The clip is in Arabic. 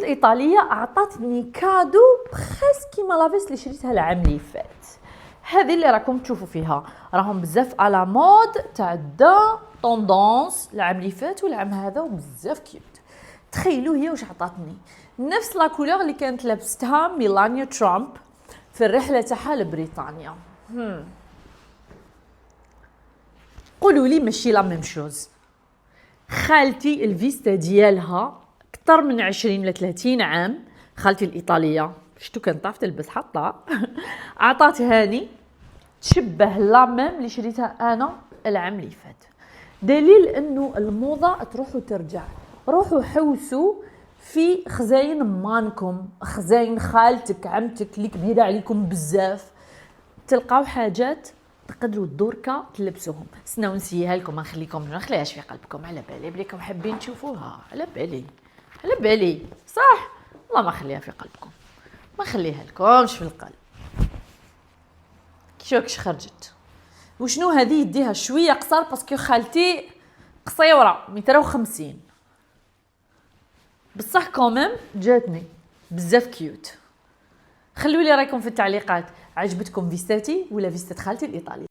الايطاليه عطاتني كادو بخاس كيما لافيس اللي شريتها العام اللي فات. هذه اللي راكم تشوفوا فيها راهم بزاف على مود تاع دا طوندونس العام اللي فات والعام هذا وبزاف كيوت. تخيلوا هي واش عطاتني نفس لا كولور اللي كانت لابستها ميلانيا ترامب في الرحله تاعها لبريطانيا. قولوا لي ماشي لا ميم شوز. خالتي الفيستا ديالها اكثر من 20 ل 30 عام، خالتي الايطاليه شتو كان طاف تلبس حطه عطات هاني تشبه لا ميم اللي شريتها انا العام اللي فات. دليل انه الموضه تروح وترجع. روحوا حوسوا في خزاين مانكم، خزاين خالتك عمتك اللي كبيره عليكم بزاف، تلقاو حاجات تقدروا دركا تلبسوهم. سناو نسيها لكم، ما نخليهاش في قلبكم، على بالي بليكم حابين تشوفوها، على بالي صح. والله ما خليها في قلبكم، ما خليها لكمش في القلب. كيفاش خرجت وشنو هذه؟ يديها شويه قصر باسكو خالتي قصيره 150 متر، بصح كوميم جاتني بزاف كيوت. خلوا لي رايكم في التعليقات، عجبتكم فيستاتي ولا فيستات خالتي الايطاليه؟